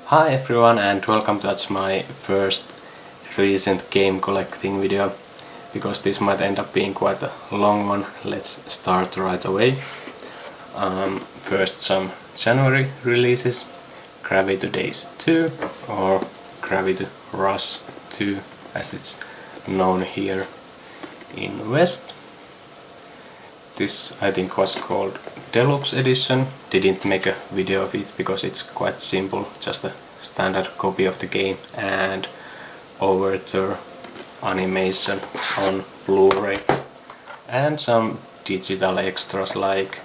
Hi everyone and welcome to my first recent game collecting video. Because this might end up being quite a long one, let's start right away. First some January releases. Gravity Daze 2 or Gravity Rush 2 as it's known here in West. This I think was called Deluxe edition. Didn't make a video of it because it's quite simple, just a standard copy of the game and overture animation on Blu-ray and some digital extras like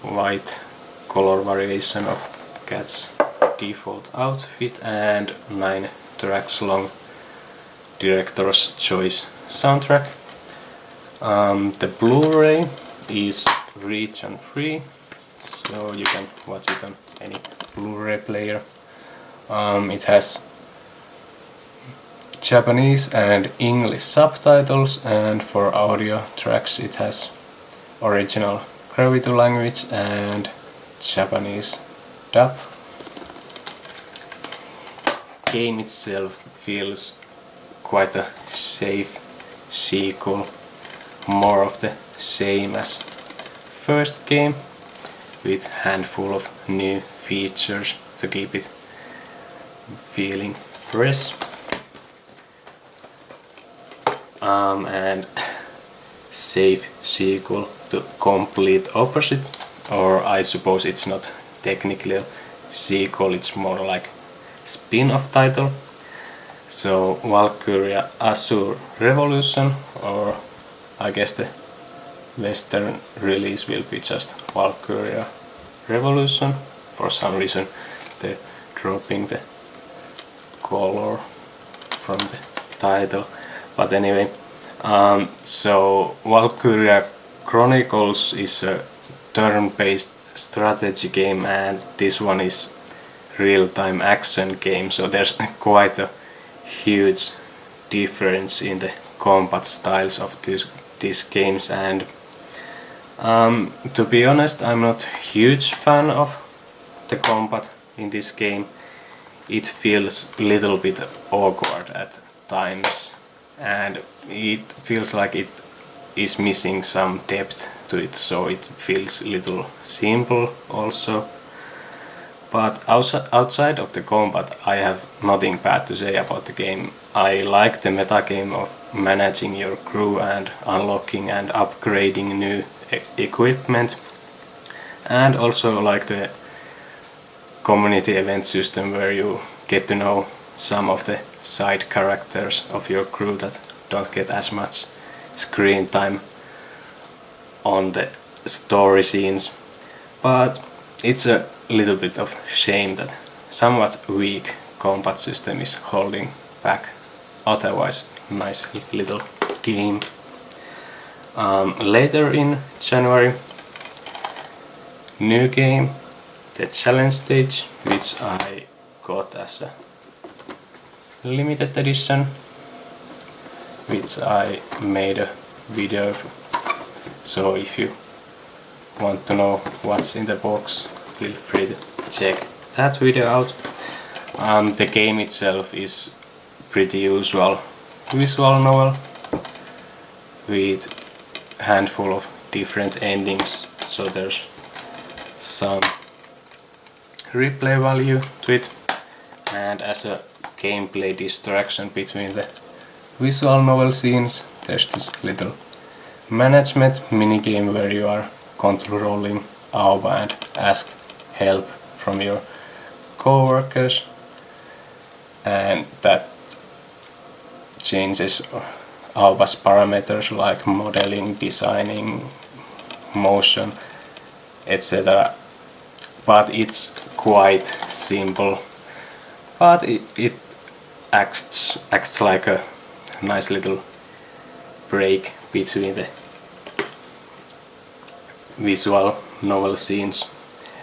white color variation of Cat's default outfit and 9 tracks long director's choice soundtrack. The Blu-ray is region free, so you can watch it on any Blu-ray player. It has Japanese and English subtitles, and for audio tracks it has original Gravity language and Japanese dub. Game itself feels quite a safe sequel, more of the same as first game, with handful of new features to keep it feeling fresh. And safe sequel to complete opposite, or I suppose it's not technically a sequel, it's more like spin-off title. So Valkyria Azure Revolution, or I guess the Western release will be just Valkyria Revolution. For some reason they're dropping the color from the title, but anyway. So Valkyria Chronicles is a turn-based strategy game, and this one is real-time action game, so there's quite a huge difference in the combat styles of these games. And to be honest, I'm not huge fan of the combat in this game. It feels a little bit awkward at times, and it feels like it is missing some depth to it, so it feels a little simple also. But outside of the combat, I have nothing bad to say about the game. I like the metagame of managing your crew and unlocking and upgrading new equipment, and also like the community event system where you get to know some of the side characters of your crew that don't get as much screen time on the story scenes. But it's a little bit of shame that somewhat weak combat system is holding back otherwise nice little game. Later in January, new game, the challenge stage, which I got as a limited edition, which I made a video of. So if you want to know what's in the box, feel free to check that video out. The game itself is pretty usual visual novel with handful of different endings, so there's some replay value to it, and as a gameplay distraction between the visual novel scenes, there's this little management minigame where you are controlling Auba and ask help from your co-workers, and that changes Auba's parameters like modeling, designing, motion, etc. But it's quite simple, but it acts like a nice little break between the visual novel scenes,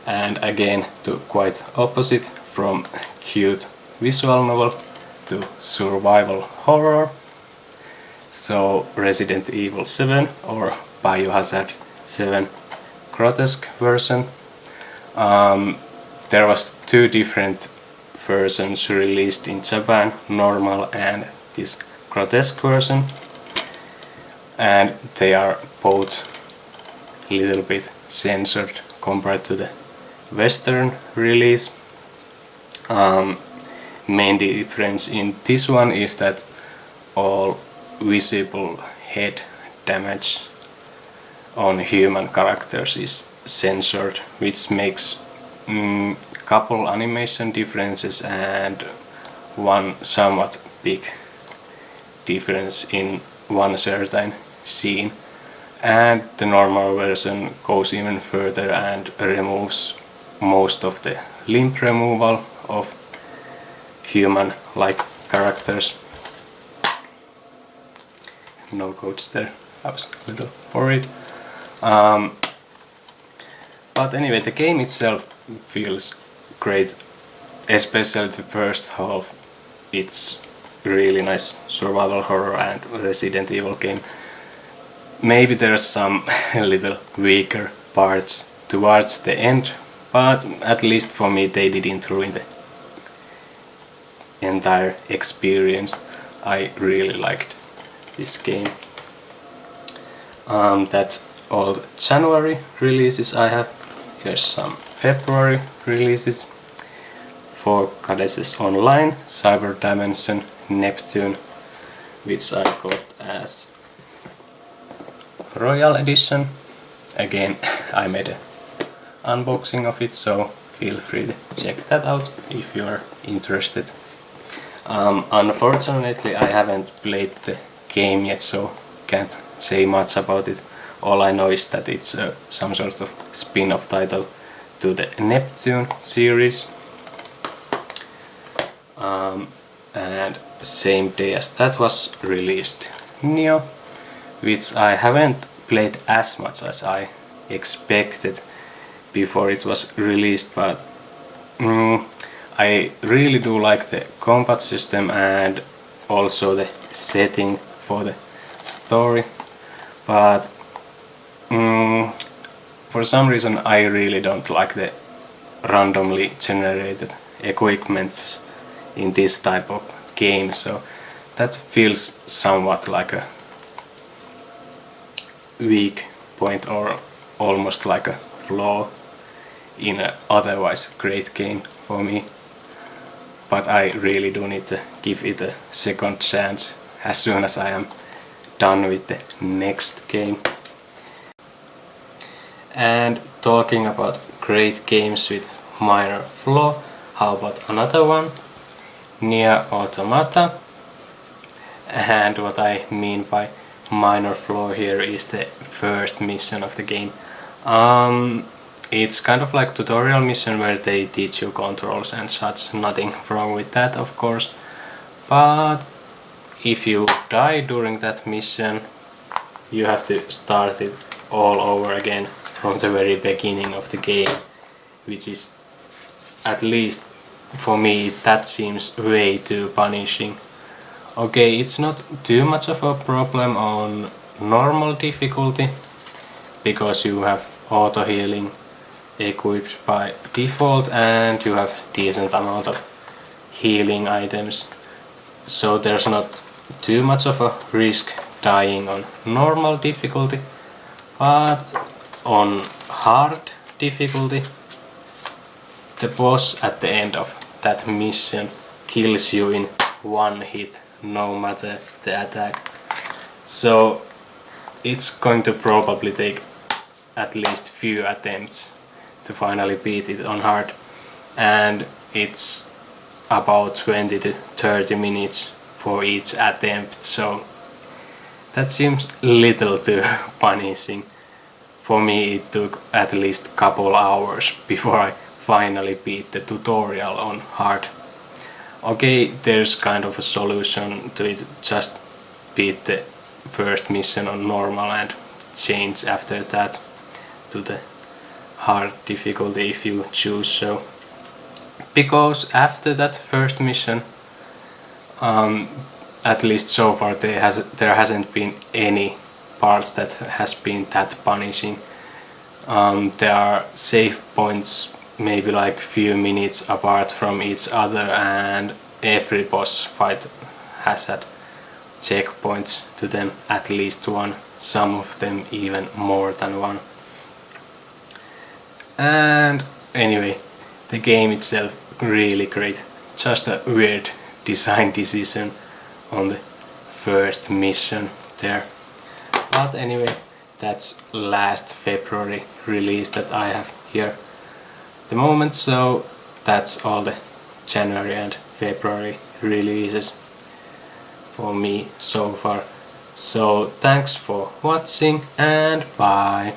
and again to quite opposite, from cute visual novel to survival horror. So Resident Evil 7 or Biohazard 7 grotesque version. There was two different versions released in Japan, normal and this grotesque version, and they are both a little bit censored compared to the Western release. Main difference in this one is that all visible head damage on human characters is censored, which makes couple animation differences and one somewhat big difference in one certain scene. And the normal version goes even further and removes most of the limb removal of human-like characters. No codes there, I was a little worried. But anyway, the game itself feels great, especially the first half. It's really nice survival horror and Resident Evil game. Maybe there's some little weaker parts towards the end, but at least for me they didn't ruin the entire experience. I really liked this game. That's all the January releases I have. Here's some February releases. For Goddesses Online, Cyber Dimension, Neptune, which I got as Royal Edition. Again, I made an unboxing of it, so feel free to check that out if you are interested. Unfortunately, I haven't played the game yet, so can't say much about it. All I know is that it's some sort of spin-off title to the Neptune series. And same day as that was released Nioh, which I haven't played as much as I expected before it was released, but I really do like the combat system and also the setting for the story, but for some reason I really don't like the randomly generated equipment in this type of game, so that feels somewhat like a weak point or almost like a flaw in an otherwise great game for me. But I really do need to give it a second chance as soon as I am done with the next game. And talking about great games with minor flaw, how about another one? Nier Automata. And what I mean by minor flaw here is the first mission of the game. It's kind of like tutorial mission where they teach you controls and such. Nothing wrong with that, of course, but if you die during that mission you have to start it all over again from the very beginning of the game, which is, at least for me, that seems way too punishing. Okay, it's not too much of a problem on normal difficulty because you have auto healing equipped by default and you have decent amount of healing items, so there's not too much of a risk dying on normal difficulty. But on hard difficulty, the boss at the end of that mission kills you in one hit, no matter the attack. So it's going to probably take at least few attempts to finally beat it on hard, and it's about 20 to 30 minutes for each attempt, so that seems little too punishing. For me it took at least a couple hours before I finally beat the tutorial on hard. Okay, there's kind of a solution to it, just beat the first mission on normal and change after that to the hard difficulty if you choose so. Because after that first mission, at least so far there hasn't been any parts that has been that punishing. There are save points maybe like few minutes apart from each other, and every boss fight has had checkpoints to them, at least one, some of them even more than one. And anyway, the game itself really great, just a weird design decision on the first mission there. But anyway, that's last February release that I have here at the moment, so that's all the January and February releases for me so far. So thanks for watching and bye.